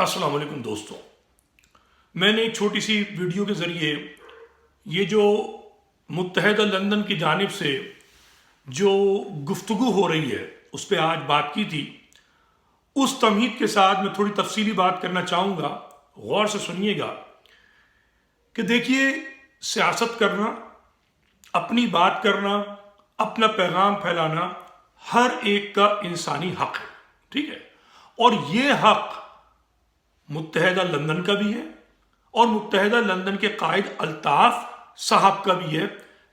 السلام علیکم دوستوں، میں نے ایک چھوٹی سی ویڈیو کے ذریعے یہ جو متحدہ لندن کی جانب سے جو گفتگو ہو رہی ہے اس پہ آج بات کی تھی۔ اس تمہید کے ساتھ میں تھوڑی تفصیلی بات کرنا چاہوں گا، غور سے سنیے گا کہ دیکھیے، سیاست کرنا، اپنی بات کرنا، اپنا پیغام پھیلانا ہر ایک کا انسانی حق ہے، ٹھیک ہے؟ اور یہ حق متحدہ لندن کا بھی ہے اور متحدہ لندن کے قائد الطاف صاحب کا بھی ہے۔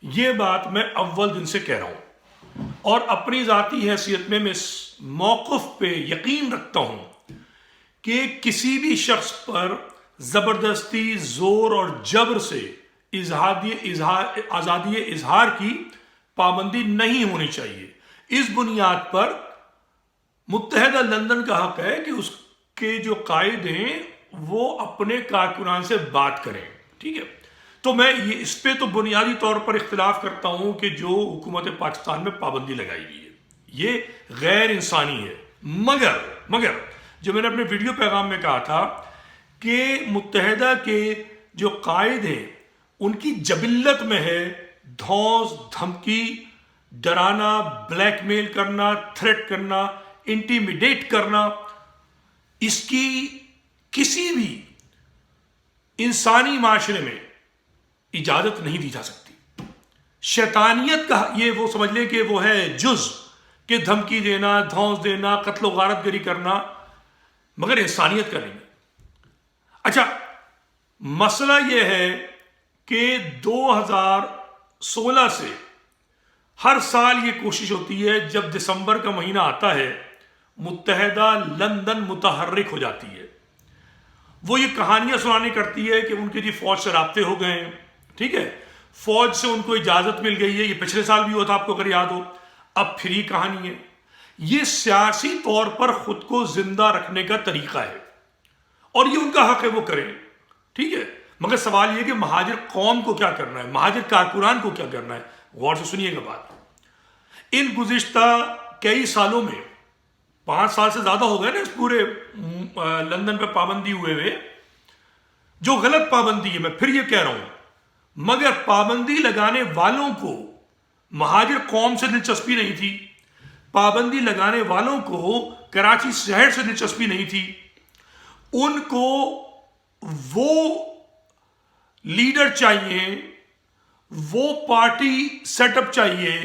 یہ بات میں اول دن سے کہہ رہا ہوں اور اپنی ذاتی حیثیت میں اس موقف پہ یقین رکھتا ہوں کہ کسی بھی شخص پر زبردستی، زور اور جبر سے آزادی اظہار کی پابندی نہیں ہونی چاہیے۔ اس بنیاد پر متحدہ لندن کا حق ہے کہ اس کے جو قائد ہیں وہ اپنے کارکنان سے بات کریں، ٹھیک ہے؟ تو میں اس پہ تو بنیادی طور پر اختلاف کرتا ہوں کہ جو حکومت پاکستان میں پابندی لگائی گئی ہے یہ غیر انسانی ہے، مگر جو میں نے اپنے ویڈیو پیغام میں کہا تھا کہ متحدہ کے جو قائد ہیں ان کی جبلت میں ہے دھونس، دھمکی، ڈرانا، بلیک میل کرنا، تھریٹ کرنا، انٹیمیڈیٹ کرنا۔ اس کی کسی بھی انسانی معاشرے میں اجازت نہیں دی جا سکتی۔ شیطانیت کا یہ وہ سمجھ لیں کہ وہ ہے جز کہ دھمکی دینا، دھونس دینا، قتل و غارت گری کرنا، مگر انسانیت کا نہیں۔ اچھا، مسئلہ یہ ہے کہ 2016 سے ہر سال یہ کوشش ہوتی ہے، جب دسمبر کا مہینہ آتا ہے متحدہ لندن متحرک ہو جاتی ہے۔ وہ یہ کہانیاں سنانے کرتی ہے کہ ان کے فوج سے رابطے ہو گئے ہیں، ٹھیک ہے؟ فوج سے ان کو اجازت مل گئی ہے۔ یہ پچھلے سال بھی ہوا تھا، آپ کو اگر یاد ہو۔ اب پھر یہ کہانی ہے۔ یہ سیاسی طور پر خود کو زندہ رکھنے کا طریقہ ہے اور یہ ان کا حق ہے، وہ کریں، ٹھیک ہے؟ مگر سوال یہ کہ مہاجر قوم کو کیا کرنا ہے، مہاجر کارکنان کو کیا کرنا ہے؟ غور سے سنیے گا بات۔ ان گزشتہ کئی سالوں میں 5 سال سے زیادہ ہو گئے نا اس پورے لندن پہ پابندی ہوئے جو غلط پابندی ہے، میں پھر یہ کہہ رہا ہوں، مگر پابندی لگانے والوں کو مہاجر قوم سے دلچسپی نہیں تھی، پابندی لگانے والوں کو کراچی شہر سے دلچسپی نہیں تھی۔ ان کو وہ لیڈر چاہیے، وہ پارٹی سیٹ اپ چاہیے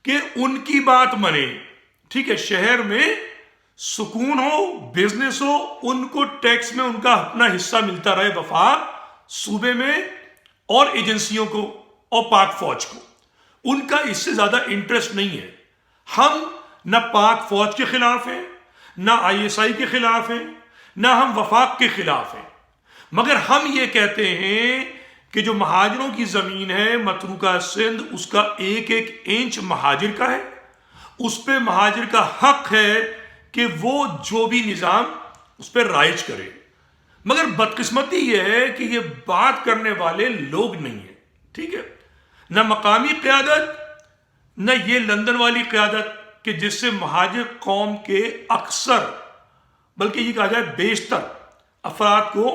کہ ان کی بات منے، ٹھیک ہے؟ شہر میں سکون ہو، بزنس ہو، ان کو ٹیکس میں ان کا اپنا حصہ ملتا رہے، وفاق صوبے میں اور ایجنسیوں کو اور پاک فوج کو۔ ان کا اس سے زیادہ انٹرسٹ نہیں ہے۔ ہم نہ پاک فوج کے خلاف ہیں، نہ ISI کے خلاف ہیں، نہ ہم وفاق کے خلاف ہیں، مگر ہم یہ کہتے ہیں کہ جو مہاجروں کی زمین ہے متروکہ سندھ، اس کا ایک ایک انچ مہاجر کا ہے۔ اس پہ مہاجر کا حق ہے کہ وہ جو بھی نظام اس پہ رائج کرے، مگر بدقسمتی یہ ہے کہ یہ بات کرنے والے لوگ نہیں ہیں، ٹھیک ہے؟ نہ مقامی قیادت، نہ یہ لندن والی قیادت کہ جس سے مہاجر قوم کے اکثر، بلکہ یہ کہا جائے بیشتر افراد کو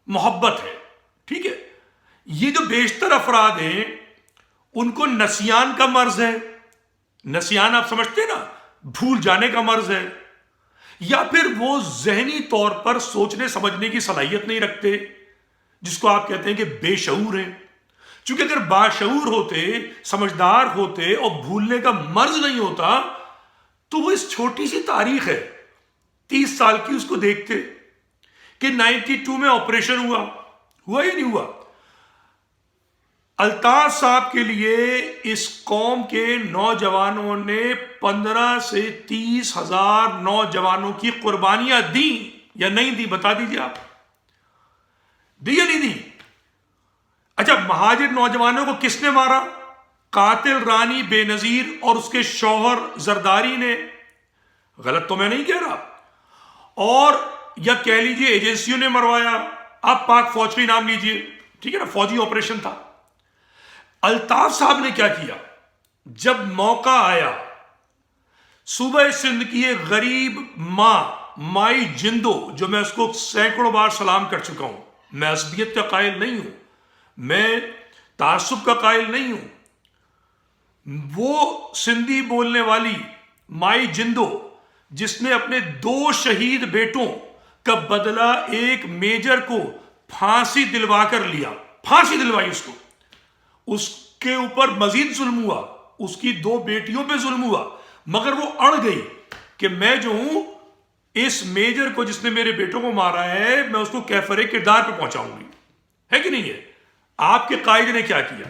محبت ہے، ٹھیک ہے؟ یہ جو بیشتر افراد ہیں ان کو نسیان کا مرض ہے۔ نسیان آپ سمجھتے ہیں نا، بھول جانے کا مرض ہے، یا پھر وہ ذہنی طور پر سوچنے سمجھنے کی صلاحیت نہیں رکھتے، جس کو آپ کہتے ہیں کہ بے شعور ہیں۔ چونکہ اگر باشعور ہوتے، سمجھدار ہوتے اور بھولنے کا مرض نہیں ہوتا تو وہ اس چھوٹی سی تاریخ ہے 30 سال کی، اس کو دیکھتے کہ 92 میں آپریشن ہوا یا نہیں ہوا۔ الطاف صاحب کے لیے اس قوم کے نوجوانوں نے 15 سے 30 ہزار نوجوانوں کی قربانیاں دیں یا نہیں دی؟ بتا دیجیے آپ، دی یا نہیں دی؟ اچھا، مہاجر نوجوانوں کو کس نے مارا؟ قاتل رانی بے نظیر اور اس کے شوہر زرداری نے۔ غلط تو میں نہیں کہہ رہا۔ اور یا کہہ لیجیے ایجنسیوں نے مروایا، آپ پاک فوج کا نام لیجیے، ٹھیک ہے نا؟ فوجی آپریشن تھا۔ الطاف صاحب نے کیا کیا؟ جب موقع آیا، صوبہ سندھ کی ایک غریب ماں مائی جندو، جو میں اس کو سینکڑوں بار سلام کر چکا ہوں، میں عصبیت کا قائل نہیں ہوں، میں تعصب کا قائل نہیں ہوں، وہ سندھی بولنے والی مائی جندو جس نے اپنے 2 شہید بیٹوں کا بدلہ ایک میجر کو پھانسی دلوا کر لیا، پھانسی دلوائی اس کے اوپر مزید ظلم ہوا، اس کی 2 بیٹیوں پہ ظلم ہوا، مگر وہ اڑ گئی کہ میں جو ہوں اس میجر کو جس نے میرے بیٹوں کو مارا ہے میں اس کو کیفر کردار پہ پہنچاؤں گی، ہے کہ نہیں ہے؟ آپ کے قائد نے کیا کیا؟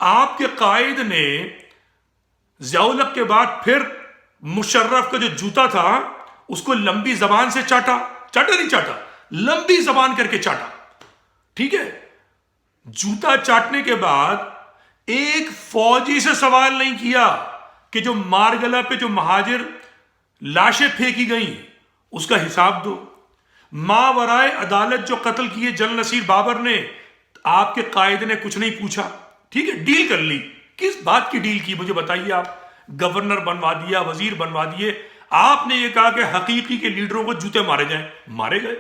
آپ کے قائد نے ضیاء الحق کے بعد پھر مشرف کا جو جوتا تھا اس کو لمبی زبان سے چاٹا نہیں چاٹا، لمبی زبان کر کے چاٹا، ٹھیک ہے؟ جوتا چاٹنے کے بعد ایک فوجی سے سوال نہیں کیا کہ جو مارگلا پہ جو مہاجر لاشیں پھینکی گئیں اس کا حساب دو، ماورائے عدالت جو قتل کیے جنرل نصیر بابر نے، آپ کے قائد نے کچھ نہیں پوچھا، ٹھیک ہے؟ ڈیل کر لی، کس بات کی ڈیل کی مجھے بتائیے؟ آپ گورنر بنوا دیا، وزیر بنوا دیے، آپ نے یہ کہا کہ حقیقی کے لیڈروں کو جوتے مارے جائیں، مارے گئے،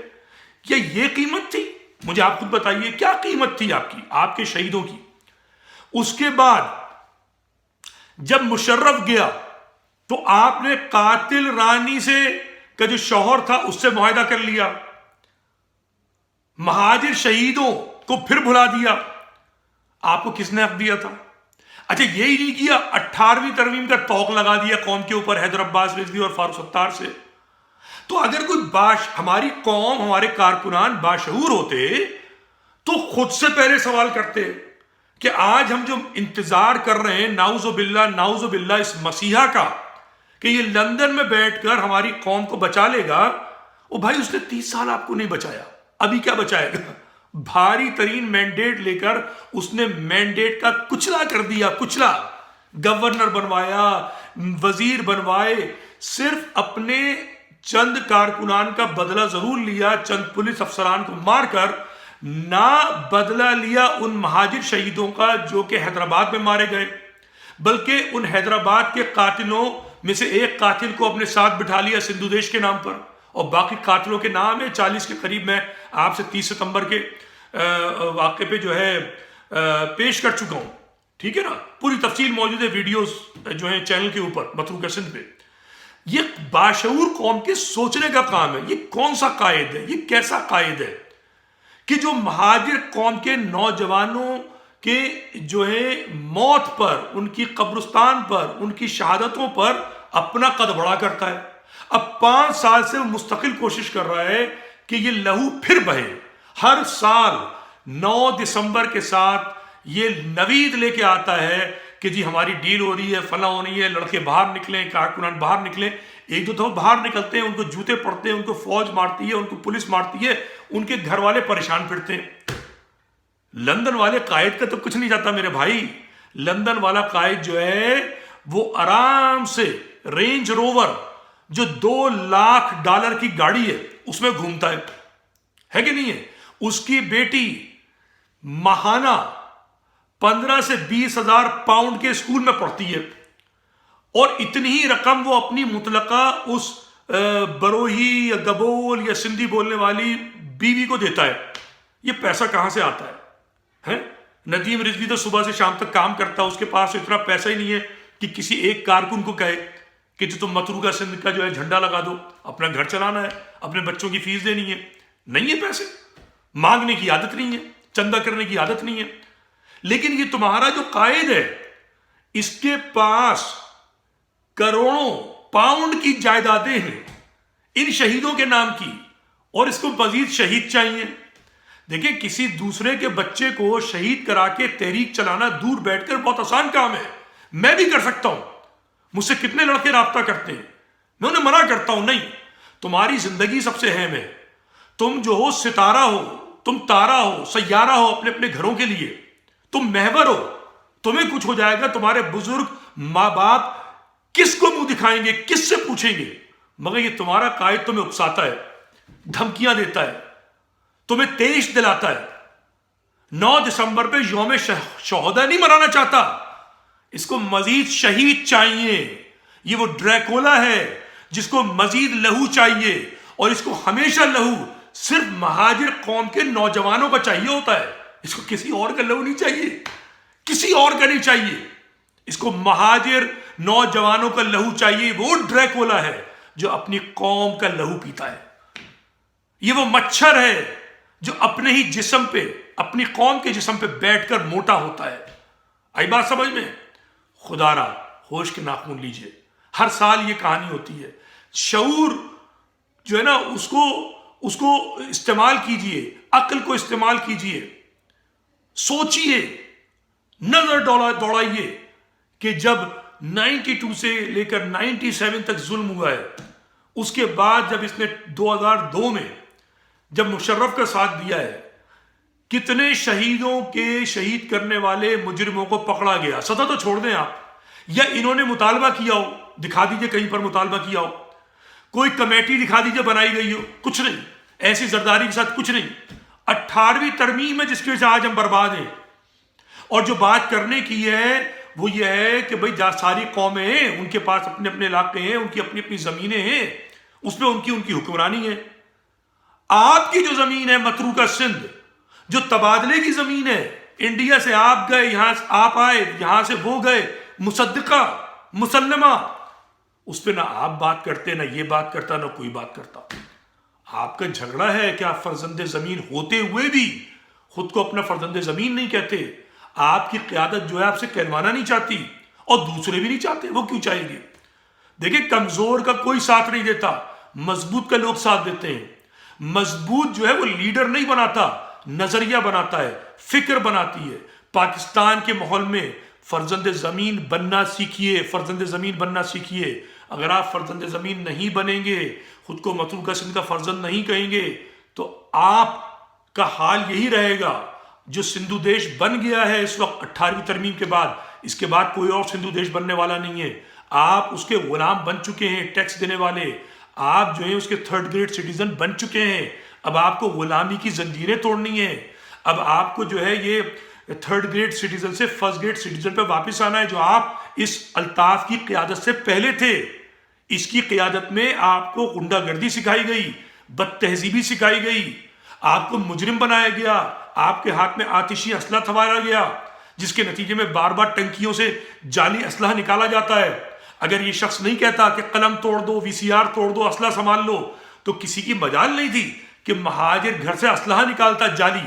کیا یہ قیمت تھی؟ مجھے آپ خود بتائیے کیا قیمت تھی آپ کی، آپ کے شہیدوں کی؟ اس کے بعد جب مشرف گیا تو آپ نے قاتل رانی سے کا جو شوہر تھا اس سے معاہدہ کر لیا، مہاجر شہیدوں کو پھر بھلا دیا، آپ کو کس نے حق دیا تھا؟ اچھا یہی نہیں کیا، 18ویں ترمیم کا توق لگا دیا قوم کے اوپر حیدر عباس رضوی اور فاروق ستار سے۔ تو اگر کوئی ہماری قوم، ہمارے کارکنان باشعور ہوتے تو خود سے پہلے سوال کرتے کہ آج ہم جو انتظار کر رہے ہیں نعوذ باللہ اس مسیحا کا کہ یہ لندن میں بیٹھ کر ہماری قوم کو بچا لے گا، وہ بھائی اس نے 30 سال آپ کو نہیں بچایا، ابھی کیا بچائے گا؟ بھاری ترین مینڈیٹ لے کر اس نے مینڈیٹ کا کچلا کر دیا، کچلا، گورنر بنوایا، وزیر بنوائے، صرف اپنے چند کارکنان کا بدلہ ضرور لیا، چند پولیس افسران کو مار کر، نہ بدلہ لیا ان مہاجر شہیدوں کا جو کہ حیدرآباد میں مارے گئے، بلکہ ان حیدرآباد کے قاتلوں میں سے ایک قاتل کو اپنے ساتھ بٹھا لیا سندھو دیش کے نام پر، اور باقی قاتلوں کے نام ہے 40 کے قریب میں آپ سے 30 ستمبر کے واقعے پہ جو ہے پیش کر چکا ہوں، ٹھیک ہے نا؟ پوری تفصیل موجود ہے ویڈیوز جو ہیں چینل کے اوپر متروکہ سندھ پہ۔ یہ باشعور قوم کے سوچنے کا کام ہے، یہ کون سا قائد ہے، یہ کیسا قائد ہے کہ جو مہاجر قوم کے نوجوانوں کے جو ہے موت پر، ان کی قبرستان پر، ان کی شہادتوں پر اپنا قد بڑا کرتا ہے۔ اب 5 سال سے وہ مستقل کوشش کر رہا ہے کہ یہ لہو پھر بہے، ہر سال 9 دسمبر کے ساتھ یہ نوید لے کے آتا ہے کہ جی ہماری ڈیل ہو رہی ہے، فلاں ہو رہی ہے، لڑکے باہر نکلیں، کارکنان باہر نکلیں۔ ایک دو دفعہ باہر نکلتے ہیں، ان کو جوتے پڑتے ہیں، ان کو فوج مارتی ہے، ان کو پولیس مارتی ہے، ان کے گھر والے پریشان پھرتے ہیں۔ لندن والے قائد کا تو کچھ نہیں جاتا میرے بھائی، لندن والا قائد جو ہے وہ آرام سے رینج روور جو $2 لاکھ کی گاڑی ہے اس میں گھومتا ہے کہ نہیں ہے؟ اس کی بیٹی ماہانہ 15 سے 20 ہزار پاؤنڈ کے اسکول میں پڑھتی ہے، اور اتنی ہی رقم وہ اپنی مطلقہ اس بروہی یا گبول یا سندھی بولنے والی بیوی کو دیتا ہے۔ یہ پیسہ کہاں سے آتا ہے؟ ندیم رضوی تو صبح سے شام تک کام کرتا ہے، اس کے پاس اتنا پیسہ ہی نہیں ہے کہ کسی ایک کارکن کو کہے کہ تم متروکہ سندھ کا جو ہے جھنڈا لگا دو، اپنا گھر چلانا ہے، اپنے بچوں کی فیس دینی ہے۔ نہیں ہے پیسے، مانگنے کی عادت نہیں ہے، چندہ کرنے کی عادت نہیں ہے۔ لیکن یہ تمہارا جو قائد ہے اس کے پاس کروڑوں پاؤنڈ کی جائیدادیں ہیں ان شہیدوں کے نام کی، اور اس کو مزید شہید چاہیے۔ دیکھیں کسی دوسرے کے بچے کو شہید کرا کے تحریک چلانا دور بیٹھ کر بہت آسان کام ہے، میں بھی کر سکتا ہوں۔ مجھ سے کتنے لڑکے رابطہ کرتے ہیں، میں انہیں منع کرتا ہوں، نہیں، تمہاری زندگی سب سے اہم ہے، تم جو ہو ستارہ ہو، تم تارہ ہو، سیارہ ہو اپنے اپنے گھروں کے لیے، تم محور ہو، تمہیں کچھ ہو جائے گا تمہارے بزرگ ماں باپ کس کو منہ دکھائیں گے، کس سے پوچھیں گے؟ مگر یہ تمہارا قائد تمہیں اکساتا ہے، دھمکیاں دیتا ہے، تمہیں تیش دلاتا ہے۔ 9 دسمبر پہ یوم شہداء نہیں منانا چاہتا، اس کو مزید شہید چاہیے۔ یہ وہ ڈریکولا ہے جس کو مزید لہو چاہیے، اور اس کو ہمیشہ لہو صرف مہاجر قوم کے نوجوانوں کا چاہیے ہوتا ہے. اس کو کسی اور کا لہو نہیں چاہیے, کسی اور کا نہیں چاہیے. اس کو مہاجر نوجوانوں کا لہو چاہیے. وہ ڈریکولا ہے جو اپنی قوم کا لہو پیتا ہے. یہ وہ مچھر ہے جو اپنے ہی جسم پہ, اپنی قوم کے جسم پہ بیٹھ کر موٹا ہوتا ہے. آئی بات سمجھ میں؟ خدا را ہوش کے ناخن لیجئے. ہر سال یہ کہانی ہوتی ہے. شعور جو ہے نا اس کو استعمال کیجئے, عقل کو استعمال کیجئے, سوچئے, نظر دوڑائیے کہ جب 92 سے لے کر 97 تک ظلم ہوا ہے, اس کے بعد جب اس نے 2002 میں جب مشرف کا ساتھ دیا ہے, کتنے شہیدوں کے شہید کرنے والے مجرموں کو پکڑا گیا. سزا تو چھوڑ دیں آپ, یا انہوں نے مطالبہ کیا ہو, دکھا دیجئے کہیں پر مطالبہ کیا ہو, کوئی کمیٹی دکھا دیجئے بنائی گئی ہو, کچھ نہیں. ایسی زرداری کے ساتھ کچھ نہیں. 18ویں ترمیم ہے جس کی وجہ سے آج ہم برباد ہیں. اور جو بات کرنے کی ہے وہ یہ ہے کہ بھئی ساری قومیں ہیں, ان کے پاس اپنے اپنے علاقے ہیں, ان کی اپنی اپنی زمینیں ہیں, اس پہ ان کی حکمرانی ہے. آپ کی جو زمین ہے متروکہ سندھ, جو تبادلے کی زمین ہے, انڈیا سے آپ گئے, یہاں سے آپ آئے, یہاں سے وہ گئے, مصدقہ مسلمہ, اس پہ نہ آپ بات کرتے, نہ یہ بات کرتا, نہ کوئی بات کرتا. آپ کا جھگڑا ہے کہ آپ فرزند زمین ہوتے ہوئے بھی خود کو اپنا فرزند زمین نہیں کہتے. آپ کی قیادت جو ہے آپ سے کہلوانا نہیں چاہتی, اور دوسرے بھی نہیں چاہتے. وہ کیوں چاہیں گے؟ دیکھیں, کمزور کا کوئی ساتھ نہیں دیتا, مضبوط کا لوگ ساتھ دیتے ہیں. مضبوط جو ہے وہ لیڈر نہیں بناتا, نظریہ بناتا ہے, فکر بناتی ہے. پاکستان کے ماحول میں فرزند زمین بننا سیکھیے, فرزند زمین بننا سیکھیے. اگر آپ فرزند زمین نہیں بنیں گے, خود کو متروکہ سندھ کا فرزند نہیں کہیں گے, تو آپ کا حال یہی رہے گا جو سندھو دیش بن گیا ہے اس وقت 18ویں ترمیم کے بعد. اس کے بعد کوئی اور سندھو دیش بننے والا نہیں ہے. آپ اس کے غلام بن چکے ہیں, ٹیکس دینے والے. آپ جو ہیں اس کے 3rd گریڈ سٹیزن بن چکے ہیں. اب آپ کو غلامی کی زنجیریں توڑنی ہیں. اب آپ کو جو ہے یہ 3rd گریڈ سٹیزن سے 1st گریڈ سٹیزن پہ واپس آنا ہے, جو آپ اس الطاف کی قیادت سے پہلے تھے. اس کی قیادت میں آپ کو غنڈہ گردی سکھائی گئی, بد تہذیبی سکھائی گئی, آپ کو مجرم بنایا گیا, آپ کے ہاتھ میں آتشی اسلحہ تھمایا گیا, جس کے نتیجے میں بار بار ٹنکیوں سے جعلی اسلحہ نکالا جاتا ہے. اگر یہ شخص نہیں کہتا کہ قلم توڑ دو, VCR توڑ دو, اسلحہ سنبھال لو, تو کسی کی مجال نہیں تھی کہ مہاجر گھر سے اسلحہ نکالتا جعلی.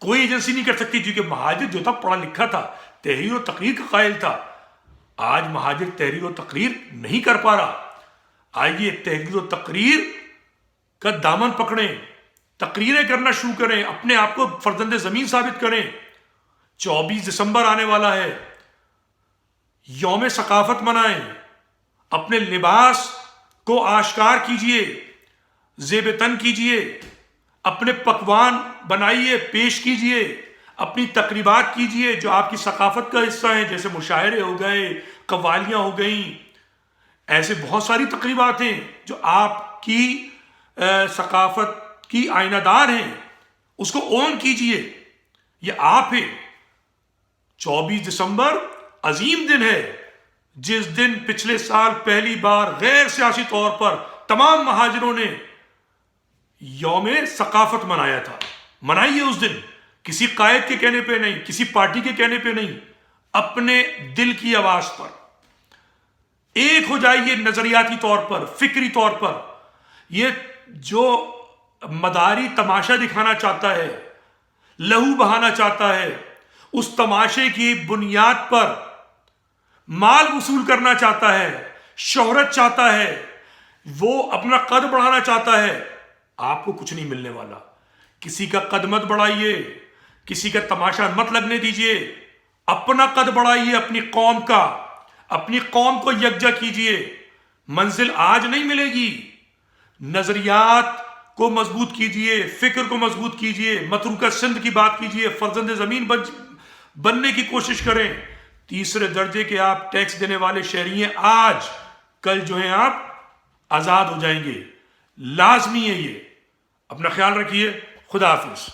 کوئی ایجنسی نہیں کر سکتی, کیونکہ مہاجر جو تھا پڑھا لکھا تھا, تحریر و تقریر کا قائل تھا. آج مہاجر تحریر و تقریر نہیں کر پا رہا. آئیے تحریر و تقریر کا دامن پکڑیں, تقریریں کرنا شروع کریں, اپنے آپ کو فرزند زمین ثابت کریں. 24 دسمبر آنے والا ہے, یوم ثقافت منائیں, اپنے لباس کو آشکار کیجئے, زیب تن کیجئے, اپنے پکوان بنائیے, پیش کیجئے, اپنی تقریبات کیجئے جو آپ کی ثقافت کا حصہ ہیں, جیسے مشاعرے ہو گئے, قوالیاں ہو گئیں. ایسے بہت ساری تقریبات ہیں جو آپ کی ثقافت کی آئینہ دار ہیں. اس کو اون کیجئے, یہ آپ ہیں. 24 دسمبر عظیم دن ہے, جس دن پچھلے سال پہلی بار غیر سیاسی طور پر تمام مہاجروں نے یوم ثقافت منایا تھا. منائیے اس دن, کسی قائد کے کہنے پہ نہیں, کسی پارٹی کے کہنے پہ نہیں, اپنے دل کی آواز پر ایک ہو جائیے. نظریاتی طور پر, فکری طور پر. یہ جو مداری تماشا دکھانا چاہتا ہے, لہو بہانا چاہتا ہے, اس تماشے کی بنیاد پر مال وصول کرنا چاہتا ہے, شہرت چاہتا ہے, وہ اپنا قد بڑھانا چاہتا ہے, آپ کو کچھ نہیں ملنے والا. کسی کا قد مت بڑھائیے, کسی کا تماشا مت لگنے دیجئے. اپنا قد بڑھائیے, اپنی قوم کا, اپنی قوم کو یکجا کیجئے. منزل آج نہیں ملے گی. نظریات کو مضبوط کیجئے, فکر کو مضبوط کیجئے, متروکہ سندھ کی بات کیجئے, فرزند زمین بننے کی کوشش کریں. 3 درجے کے آپ ٹیکس دینے والے شہری ہیں, آج کل جو ہیں آپ آزاد ہو جائیں گے. لازمی ہے یہ. اپنا خیال رکھیے. خدا حافظ.